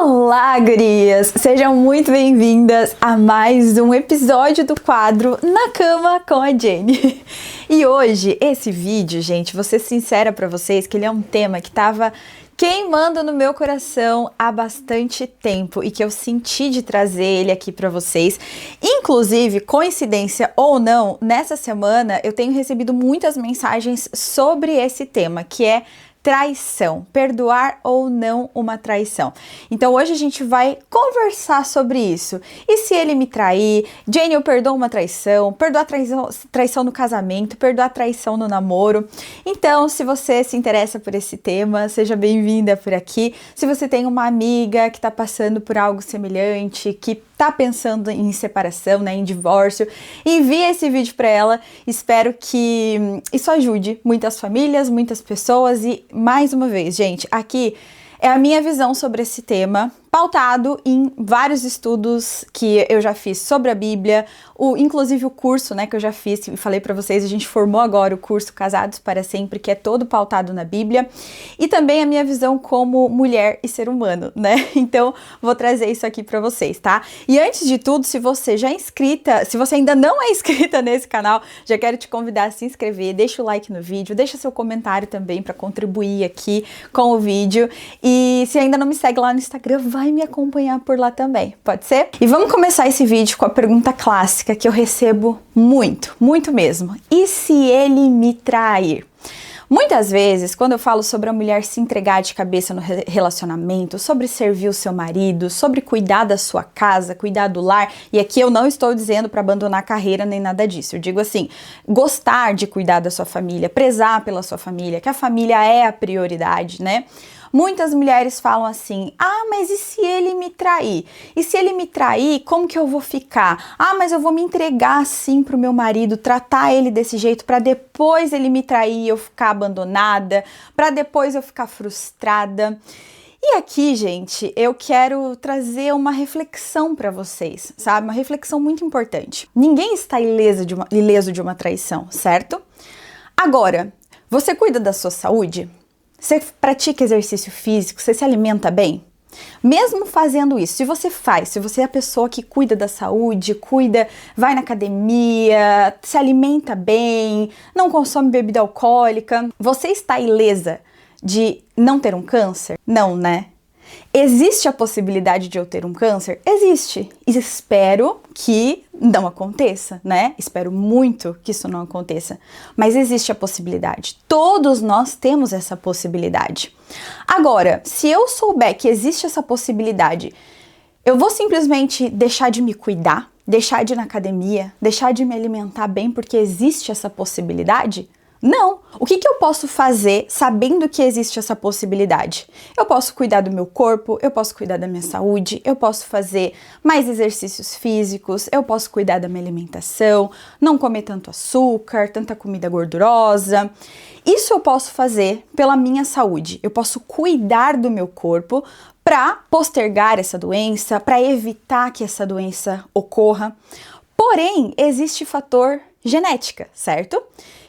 Olá, gurias! Sejam muito bem-vindas a mais um episódio do quadro Na Cama com a Jenny. E hoje, esse vídeo, gente, vou ser sincera pra vocês que ele é um tema que tava queimando no meu coração há bastante tempo e que eu senti de trazer ele aqui pra vocês. Inclusive, coincidência ou não, nessa semana eu tenho recebido muitas mensagens sobre esse tema, que é traição, perdoar ou não uma traição. Então hoje a gente vai conversar sobre isso. E se ele me trair? Jenny, eu perdoo uma traição, perdoo a traição no casamento, perdoo a traição no namoro. Então, se você se interessa por esse tema, seja bem-vinda por aqui. Se você tem uma amiga que está passando por algo semelhante, que tá pensando em separação, né, em divórcio, envie esse vídeo para ela. Espero que isso ajude muitas famílias, muitas pessoas e, mais uma vez, gente, aqui é a minha visão sobre esse tema, pautado em vários estudos que eu já fiz sobre a Bíblia, inclusive o curso, né, que eu já fiz e falei pra vocês, a gente formou agora o curso Casados para Sempre, que é todo pautado na Bíblia, e também a minha visão como mulher e ser humano, né? Então, vou trazer isso aqui pra vocês, tá? E antes de tudo, se você já é inscrita, se você ainda não é inscrita nesse canal, já quero te convidar a se inscrever, deixa o like no vídeo, deixa seu comentário também pra contribuir aqui com o vídeo, e se ainda não me segue lá no Instagram, vai me acompanhar por lá também, pode ser? E vamos começar esse vídeo com a pergunta clássica que eu recebo muito, muito mesmo. E se ele me trair? Muitas vezes, quando eu falo sobre a mulher se entregar de cabeça no relacionamento, sobre servir o seu marido, sobre cuidar da sua casa, cuidar do lar, e aqui eu não estou dizendo para abandonar a carreira nem nada disso, eu digo assim, gostar de cuidar da sua família, prezar pela sua família, que a família é a prioridade, né? Muitas mulheres falam assim, mas e se ele me trair? E se ele me trair, como que eu vou ficar? Mas eu vou me entregar assim pro meu marido, tratar ele desse jeito para depois ele me trair e eu ficar abandonada, para depois eu ficar frustrada. E aqui, gente, eu quero trazer uma reflexão para vocês, sabe? Uma reflexão muito importante. Ninguém está ileso de uma traição, certo? Agora, você cuida da sua saúde? Você pratica exercício físico? Você se alimenta bem? Mesmo fazendo isso, se você é a pessoa que cuida da saúde, vai na academia, se alimenta bem, não consome bebida alcoólica, você está ilesa de não ter um câncer? Não, né? Existe a possibilidade de eu ter um câncer? Existe. E espero que não aconteça, né? Espero muito que isso não aconteça. Mas existe a possibilidade. Todos nós temos essa possibilidade. Agora, se eu souber que existe essa possibilidade, eu vou simplesmente deixar de me cuidar, deixar de ir na academia, deixar de me alimentar bem porque existe essa possibilidade? Não! O que eu posso fazer sabendo que existe essa possibilidade? Eu posso cuidar do meu corpo, eu posso cuidar da minha saúde, eu posso fazer mais exercícios físicos, eu posso cuidar da minha alimentação, não comer tanto açúcar, tanta comida gordurosa. Isso eu posso fazer pela minha saúde. Eu posso cuidar do meu corpo para postergar essa doença, para evitar que essa doença ocorra. Porém, existe fator genética, certo?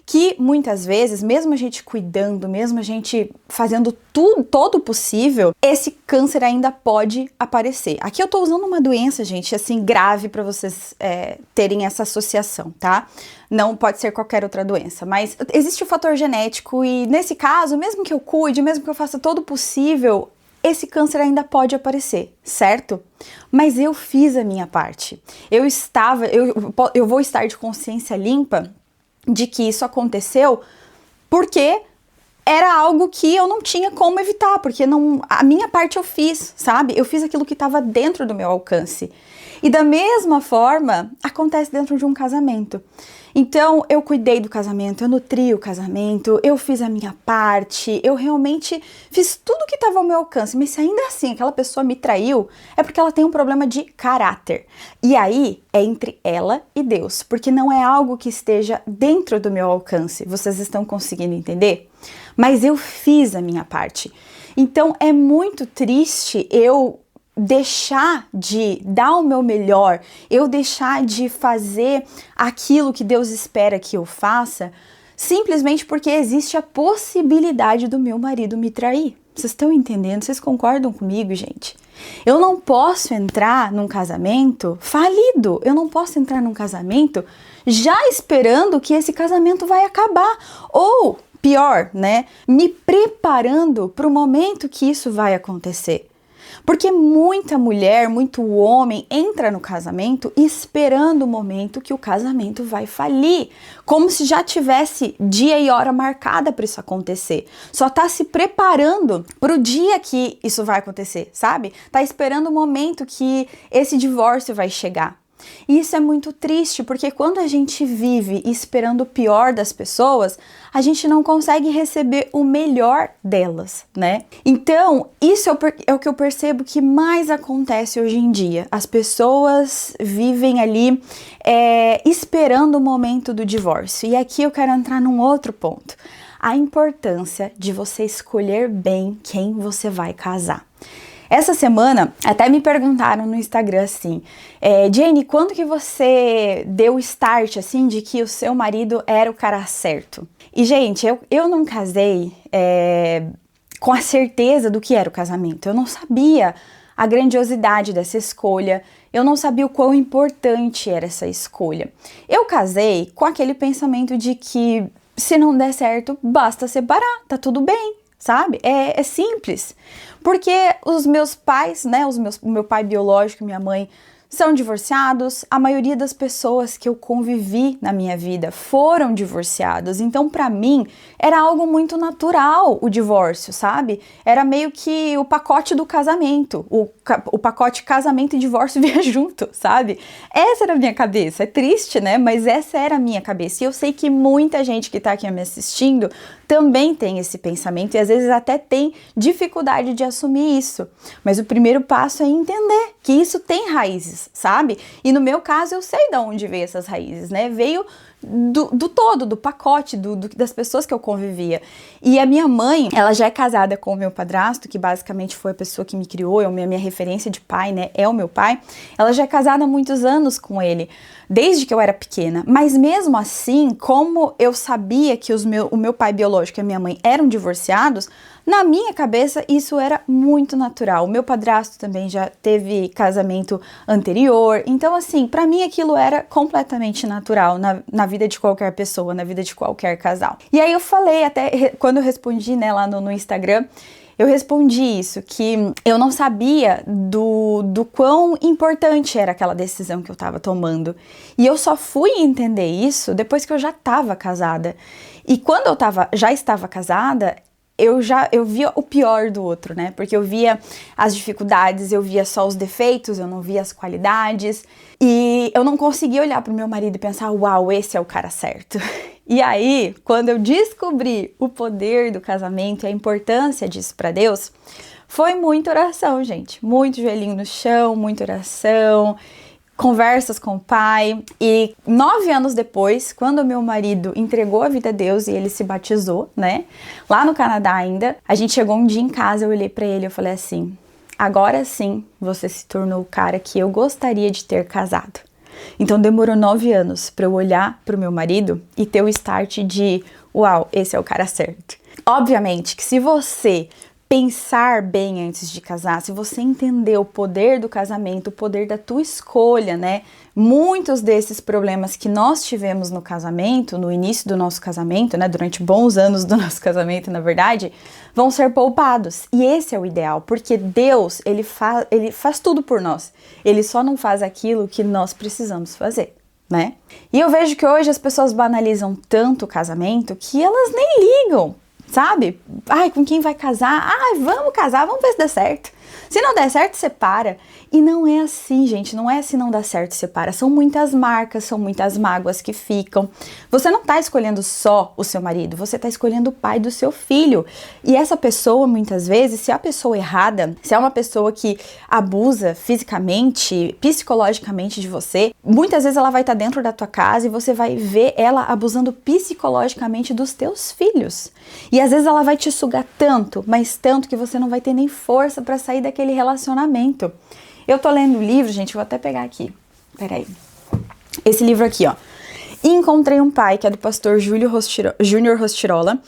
Que muitas vezes, mesmo a gente cuidando, mesmo a gente fazendo todo o possível, esse câncer ainda pode aparecer. Aqui eu tô usando uma doença, gente, assim, grave para vocês terem essa associação, tá? Não pode ser qualquer outra doença, mas existe o fator genético e nesse caso, mesmo que eu cuide, mesmo que eu faça todo o possível, esse câncer ainda pode aparecer, certo? Mas eu fiz a minha parte. Eu vou estar de consciência limpa de que isso aconteceu porque era algo que eu não tinha como evitar, porque a minha parte eu fiz, sabe? Eu fiz aquilo que estava dentro do meu alcance. E da mesma forma, acontece dentro de um casamento. Então, eu cuidei do casamento, eu nutri o casamento, eu fiz a minha parte, eu realmente fiz tudo que estava ao meu alcance. Mas se ainda assim aquela pessoa me traiu, é porque ela tem um problema de caráter. E aí, é entre ela e Deus, porque não é algo que esteja dentro do meu alcance. Vocês estão conseguindo entender? Mas eu fiz a minha parte. Então, é muito triste eu deixar de dar o meu melhor, eu deixar de fazer aquilo que Deus espera que eu faça, simplesmente porque existe a possibilidade do meu marido me trair. Vocês estão entendendo? Vocês concordam comigo, gente? Eu não posso entrar num casamento falido. Eu não posso entrar num casamento já esperando que esse casamento vai acabar. Ou, pior, né? Me preparando para o momento que isso vai acontecer. Porque muita mulher, muito homem entra no casamento esperando o momento que o casamento vai falir, como se já tivesse dia e hora marcada para isso acontecer. Só tá se preparando para o dia que isso vai acontecer, sabe? Tá esperando o momento que esse divórcio vai chegar. E isso é muito triste, porque quando a gente vive esperando o pior das pessoas, a gente não consegue receber o melhor delas, né? Então, isso é o que eu percebo que mais acontece hoje em dia. As pessoas vivem ali esperando o momento do divórcio. E aqui eu quero entrar num outro ponto. A importância de você escolher bem quem você vai casar. Essa semana, até me perguntaram no Instagram assim, Jane, quando que você deu o start, assim, de que o seu marido era o cara certo? E, gente, eu não casei com a certeza do que era o casamento. Eu não sabia a grandiosidade dessa escolha, eu não sabia o quão importante era essa escolha. Eu casei com aquele pensamento de que se não der certo, basta separar, tá tudo bem. Sabe? É simples. Porque os meus pais, né, o meu pai biológico e minha mãe são divorciados, a maioria das pessoas que eu convivi na minha vida foram divorciadas, então para mim era algo muito natural o divórcio, sabe? Era meio que o pacote do casamento, o pacote casamento e divórcio vinha junto, sabe? Essa era a minha cabeça, é triste, né? Mas essa era a minha cabeça, e eu sei que muita gente que tá aqui me assistindo também tem esse pensamento e às vezes até tem dificuldade de assumir isso, mas o primeiro passo é entender que isso tem raízes, sabe? E no meu caso eu sei de onde veio essas raízes, né? Veio do todo, do pacote, das pessoas que eu convivia. E a minha mãe, ela já é casada com o meu padrasto, que basicamente foi a pessoa que me criou, é a minha referência de pai, né? É o meu pai. Ela já é casada há muitos anos com ele, desde que eu era pequena. Mas mesmo assim, como eu sabia que o meu pai biológico e a minha mãe eram divorciados, na minha cabeça isso era muito natural. O meu padrasto também já teve casamento anterior, então assim, pra mim aquilo era completamente natural na vida de qualquer pessoa, na vida de qualquer casal. E aí eu falei, até quando eu respondi, né, lá no Instagram, eu respondi isso, que eu não sabia do quão importante era aquela decisão que eu tava tomando. E eu só fui entender isso depois que eu já tava casada. E quando eu já estava casada, eu via o pior do outro, né? Porque eu via as dificuldades, eu via só os defeitos, eu não via as qualidades. E eu não conseguia olhar pro meu marido e pensar, uau, esse é o cara certo. E aí, quando eu descobri o poder do casamento e a importância disso pra Deus, foi muita oração, gente. Muito joelhinho no chão, muita oração, conversas com o pai. E 9 anos depois, quando meu marido entregou a vida a Deus e ele se batizou, né? Lá no Canadá ainda, a gente chegou um dia em casa, eu olhei pra ele e eu falei assim, agora sim você se tornou o cara que eu gostaria de ter casado. Então demorou 9 anos pra eu olhar pro meu marido e ter o start de, uau, esse é o cara certo. Obviamente que se você pensar bem antes de casar, se você entender o poder do casamento, o poder da tua escolha, né? Muitos desses problemas que nós tivemos no casamento, no início do nosso casamento, né? Durante bons anos do nosso casamento, na verdade, vão ser poupados. E esse é o ideal, porque Deus, ele faz tudo por nós. Ele só não faz aquilo que nós precisamos fazer, né? E eu vejo que hoje as pessoas banalizam tanto o casamento que elas nem ligam. Sabe? Ai, com quem vai casar? Ai, vamos casar, vamos ver se dá certo. Se não der certo, separa. E não é assim, gente, não é assim não dá certo, separa. São muitas marcas, são muitas mágoas que ficam. Você não tá escolhendo só o seu marido, você tá escolhendo o pai do seu filho. E essa pessoa, muitas vezes, se é a pessoa errada, se é uma pessoa que abusa fisicamente, psicologicamente de você, muitas vezes ela vai estar dentro da tua casa e você vai ver ela abusando psicologicamente dos teus filhos. E às vezes ela vai te sugar tanto, mas tanto que você não vai ter nem força pra sair daquele relacionamento. Eu tô lendo um livro, gente, vou até pegar aqui. Peraí. Esse livro aqui, ó. Encontrei um Pai, que é do pastor Júnior Rostirola.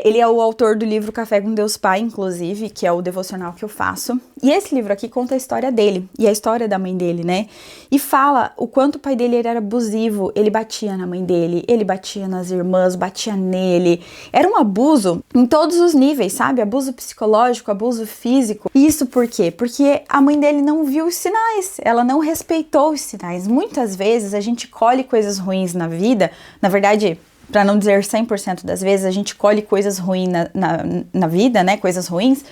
Ele é o autor do livro Café com Deus Pai, inclusive, que é o devocional que eu faço. E esse livro aqui conta a história dele e a história da mãe dele, né? E fala o quanto o pai dele era abusivo. Ele batia na mãe dele, ele batia nas irmãs, batia nele. Era um abuso em todos os níveis, sabe? Abuso psicológico, abuso físico. Isso por quê? Porque a mãe dele não viu os sinais, ela não respeitou os sinais. Muitas vezes a gente colhe coisas ruins na vida, na verdade, para não dizer 100% das vezes, a gente colhe coisas ruins na vida, né? Coisas ruins,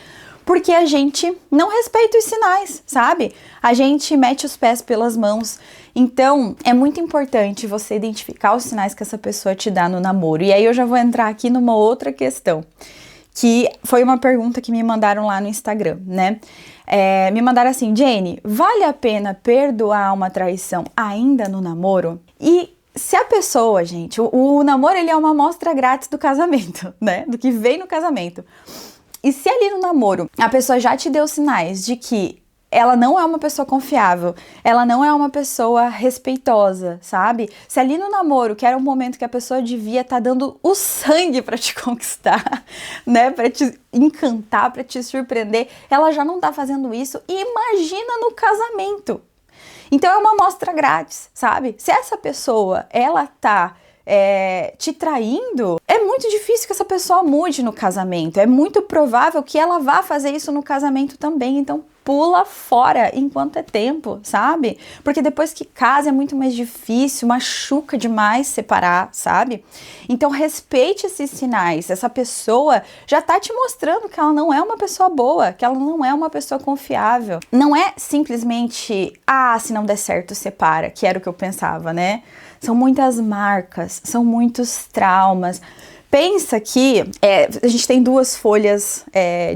porque a gente não respeita os sinais, sabe? A gente mete os pés pelas mãos. Então, é muito importante você identificar os sinais que essa pessoa te dá no namoro. E aí eu já vou entrar aqui numa outra questão, que foi uma pergunta que me mandaram lá no Instagram, né? Me mandaram assim: Jane, vale a pena perdoar uma traição ainda no namoro? E se a pessoa, gente, o namoro ele é uma amostra grátis do casamento, né? Do que vem no casamento. E se ali no namoro a pessoa já te deu sinais de que ela não é uma pessoa confiável, ela não é uma pessoa respeitosa, sabe? Se ali no namoro, que era um momento que a pessoa devia estar dando o sangue pra te conquistar, né? Pra te encantar, pra te surpreender, ela já não tá fazendo isso. E imagina no casamento. Então é uma amostra grátis, sabe? Se essa pessoa, ela tá te traindo, é muito difícil que essa pessoa mude no casamento. É muito provável que ela vá fazer isso no casamento também. Então pula fora enquanto é tempo, sabe? Porque depois que casa é muito mais difícil, machuca demais separar, sabe? Então respeite esses sinais. Essa pessoa já tá te mostrando que ela não é uma pessoa boa, que ela não é uma pessoa confiável. Não é simplesmente, se não der certo, separa, que era o que eu pensava, né? São muitas marcas, são muitos traumas. Pensa que a gente tem 2 folhas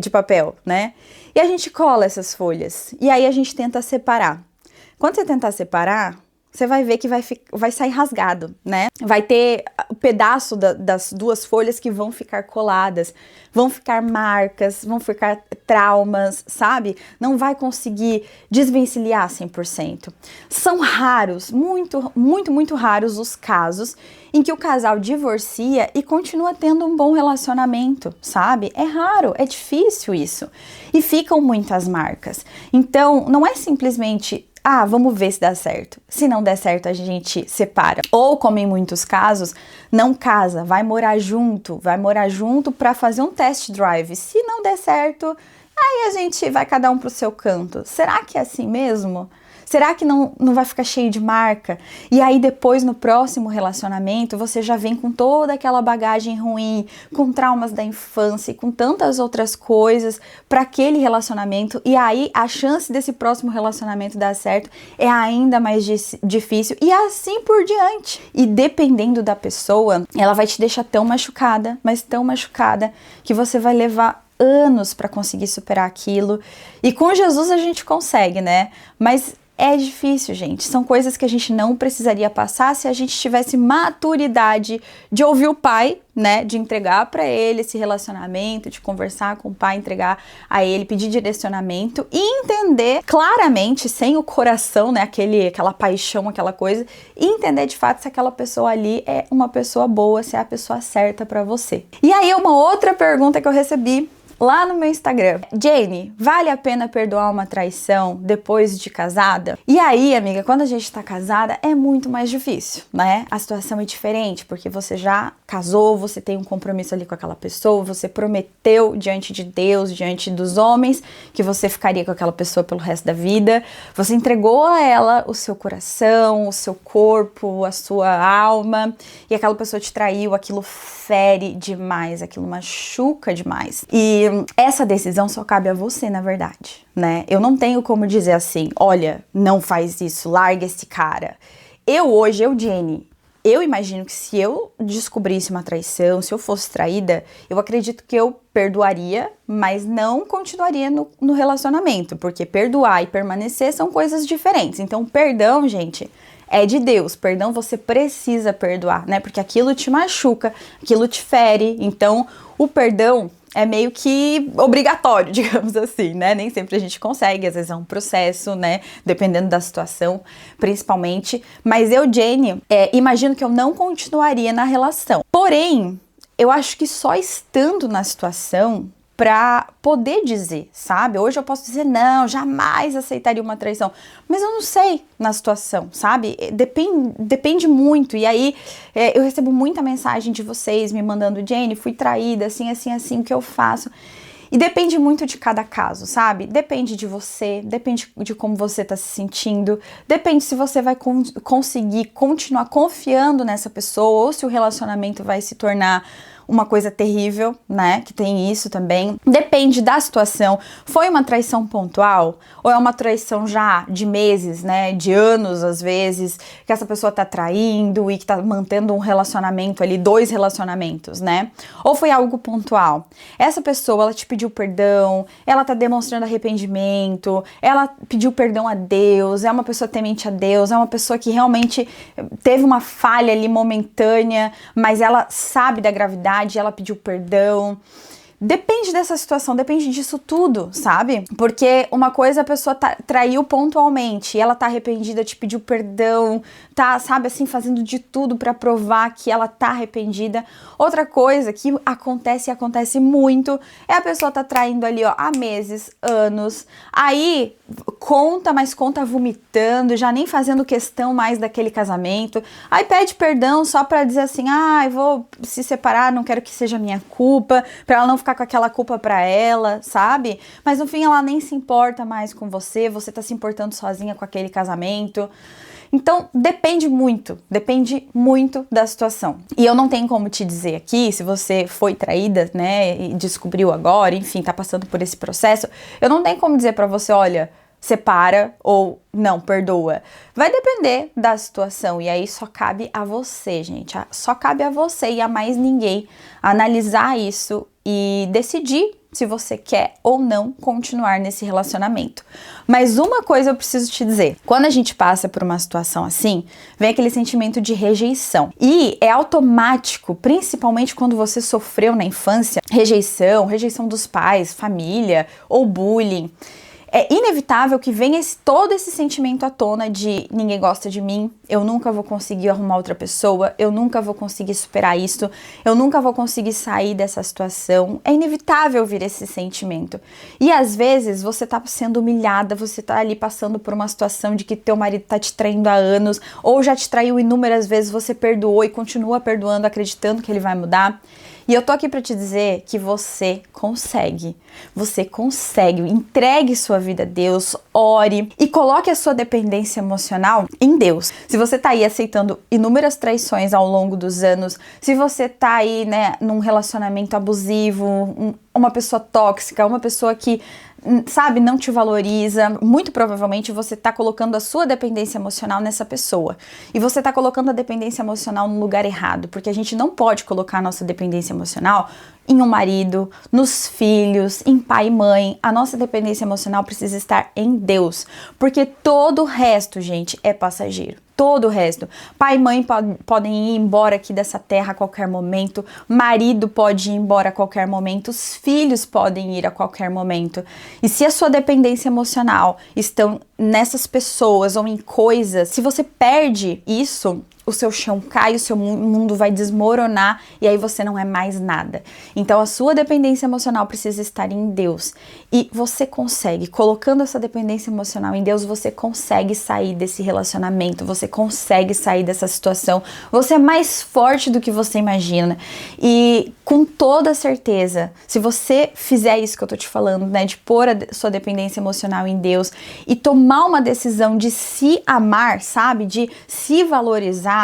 de papel, né? E a gente cola essas folhas. E aí a gente tenta separar. Quando você tentar separar, você vai ver que vai sair rasgado, né? Vai ter o pedaço das 2 folhas que vão ficar coladas. Vão ficar marcas, vão ficar traumas, sabe? Não vai conseguir desvencilhar 100%. São raros, muito, muito, muito raros os casos em que o casal divorcia e continua tendo um bom relacionamento, sabe? É raro, é difícil isso. E ficam muitas marcas. Então, não é simplesmente vamos ver se dá certo. Se não der certo, a gente separa. Ou, como em muitos casos, não casa, vai morar junto para fazer um test drive. Se não der certo, aí a gente vai cada um pro seu canto. Será que é assim mesmo? Será que não vai ficar cheio de marca? E aí depois, no próximo relacionamento, você já vem com toda aquela bagagem ruim, com traumas da infância e com tantas outras coisas para aquele relacionamento. E aí a chance desse próximo relacionamento dar certo é ainda mais difícil e assim por diante. E dependendo da pessoa, ela vai te deixar tão machucada, mas tão machucada, que você vai levar anos para conseguir superar aquilo. E com Jesus a gente consegue, né? Mas é difícil, gente. São coisas que a gente não precisaria passar se a gente tivesse maturidade de ouvir o pai, né? De entregar para ele esse relacionamento, de conversar com o pai, entregar a ele, pedir direcionamento e entender claramente, sem o coração, né? Aquela paixão, aquela coisa, e entender de fato se aquela pessoa ali é uma pessoa boa, se é a pessoa certa para você. E aí, uma outra pergunta que eu recebi lá no meu Instagram: Jane, vale a pena perdoar uma traição depois de casada? E aí, amiga, quando a gente tá casada é muito mais difícil, né? A situação é diferente, porque você já casou, você tem um compromisso ali com aquela pessoa, você prometeu diante de Deus, diante dos homens, que você ficaria com aquela pessoa pelo resto da vida. Você entregou a ela o seu coração, o seu corpo, a sua alma, e aquela pessoa te traiu, aquilo fere demais, aquilo machuca demais. E essa decisão só cabe a você, na verdade, né? Eu não tenho como dizer assim: olha, não faz isso, larga esse cara. Eu, Jane, eu imagino que se eu descobrisse uma traição, se eu fosse traída, eu acredito que eu perdoaria, mas não continuaria no relacionamento, porque perdoar e permanecer são coisas diferentes. Então, perdão, gente, é de Deus. Perdão, você precisa perdoar, né? Porque aquilo te machuca, aquilo te fere. Então, o perdão é meio que obrigatório, digamos assim, né? Nem sempre a gente consegue, às vezes é um processo, né? Dependendo da situação, principalmente. Mas eu, Jane, imagino que eu não continuaria na relação. Porém, eu acho que só estando na situação pra poder dizer, sabe? Hoje eu posso dizer, não, jamais aceitaria uma traição, mas eu não sei na situação, sabe? Depende muito, e aí eu recebo muita mensagem de vocês me mandando, Jenny, fui traída, assim, assim, assim, o que eu faço? E depende muito de cada caso, sabe? Depende de você, depende de como você tá se sentindo, depende se você vai conseguir continuar confiando nessa pessoa ou se o relacionamento vai se tornar uma coisa terrível, né? Que tem isso também. Depende da situação. Foi uma traição pontual? Ou é uma traição já de meses, né? De anos, às vezes, que essa pessoa tá traindo e que tá mantendo um relacionamento ali, 2 relacionamentos, né? Ou foi algo pontual? Essa pessoa, ela te pediu perdão, ela tá demonstrando arrependimento, ela pediu perdão a Deus, é uma pessoa temente a Deus, é uma pessoa que realmente teve uma falha ali momentânea, mas ela sabe da gravidade, ela pediu perdão. Depende dessa situação, depende disso tudo, sabe? Porque uma coisa a pessoa traiu pontualmente, e ela tá arrependida, te pediu perdão, tá, sabe, assim, fazendo de tudo pra provar que ela tá arrependida. Outra coisa que acontece e acontece muito é a pessoa tá traindo ali, ó, há meses, anos, aí conta, mas conta vomitando, já nem fazendo questão mais daquele casamento, aí pede perdão só pra dizer assim, eu vou se separar, não quero que seja minha culpa, pra ela não ficar com aquela culpa pra ela, sabe? Mas no fim ela nem se importa mais com você, você tá se importando sozinha com aquele casamento. Então, depende muito da situação. E eu não tenho como te dizer aqui, se você foi traída, né, e descobriu agora, enfim, tá passando por esse processo, eu não tenho como dizer pra você, olha, separa ou não, perdoa. Vai depender da situação e aí só cabe a você, gente. Só cabe a você e a mais ninguém analisar isso e decidir se você quer ou não continuar nesse relacionamento. Mas uma coisa eu preciso te dizer, quando a gente passa por uma situação assim, vem aquele sentimento de rejeição. E é automático, principalmente quando você sofreu na infância, rejeição dos pais, família ou bullying. É inevitável que venha todo esse sentimento à tona de ninguém gosta de mim, eu nunca vou conseguir arrumar outra pessoa, eu nunca vou conseguir superar isso, eu nunca vou conseguir sair dessa situação. É inevitável vir esse sentimento. E às vezes você tá sendo humilhada, você tá ali passando por uma situação de que teu marido tá te traindo há anos, ou já te traiu inúmeras vezes, você perdoou e continua perdoando, acreditando que ele vai mudar. E eu tô aqui pra te dizer que você consegue. Você consegue. Entregue sua vida a Deus, ore e coloque a sua dependência emocional em Deus. Se você tá aí aceitando inúmeras traições ao longo dos anos, se você tá aí, né, num relacionamento abusivo, uma pessoa tóxica, uma pessoa que, sabe, não te valoriza, muito provavelmente você tá colocando a sua dependência emocional nessa pessoa. E você tá colocando a dependência emocional no lugar errado, porque a gente não pode colocar a nossa dependência emocional em um marido, nos filhos, em pai e mãe. A nossa dependência emocional precisa estar em Deus, porque todo o resto, gente, é passageiro. Todo o resto. Pai e mãe podem ir embora aqui dessa terra a qualquer momento, marido pode ir embora a qualquer momento, os filhos podem ir a qualquer momento. E se a sua dependência emocional estão nessas pessoas ou em coisas, se você perde isso, o seu chão cai, o seu mundo vai desmoronar e aí você não é mais nada. Então a sua dependência emocional precisa estar em Deus. E você consegue, colocando essa dependência emocional em Deus, você consegue sair desse relacionamento, você consegue sair dessa situação. Você é mais forte do que você imagina. E com toda certeza, se você fizer isso que eu tô te falando, né, de pôr a sua dependência emocional em Deus e tomar uma decisão de se amar, sabe, de se valorizar,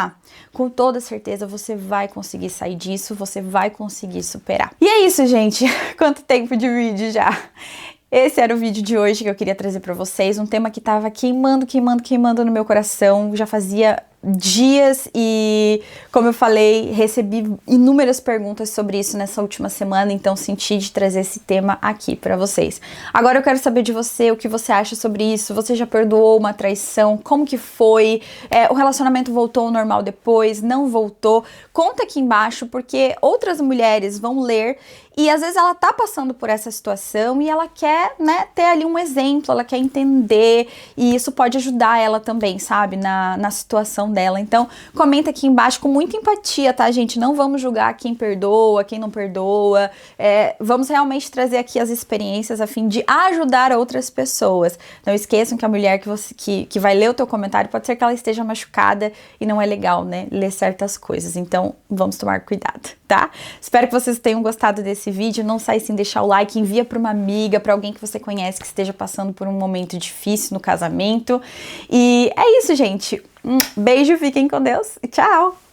com toda certeza você vai conseguir sair disso, você vai conseguir superar. E é isso, gente. Quanto tempo de vídeo já! Esse era o vídeo de hoje que eu queria trazer pra vocês, um tema que tava queimando no meu coração, já fazia dias e, como eu falei, recebi inúmeras perguntas sobre isso nessa última semana, então senti de trazer esse tema aqui pra vocês. Agora eu quero saber de você, o que você acha sobre isso, você já perdoou uma traição, como que foi, o relacionamento voltou ao normal depois, não voltou? Conta aqui embaixo, porque outras mulheres vão ler E às vezes ela tá passando por essa situação e ela quer, né, ter ali um exemplo, ela quer entender, e isso pode ajudar ela também, sabe, na situação dela. Então, comenta aqui embaixo com muita empatia, tá, gente? Não vamos julgar quem perdoa, quem não perdoa. Vamos realmente trazer aqui as experiências a fim de ajudar outras pessoas. Não esqueçam que a mulher que vai ler o teu comentário pode ser que ela esteja machucada e não é legal, né, ler certas coisas. Então, vamos tomar cuidado, tá? Espero que vocês tenham gostado desse vídeo. Não sai sem deixar o like, envia para uma amiga, para alguém que você conhece que esteja passando por um momento difícil no casamento. E é isso, gente. Beijo, fiquem com Deus e tchau!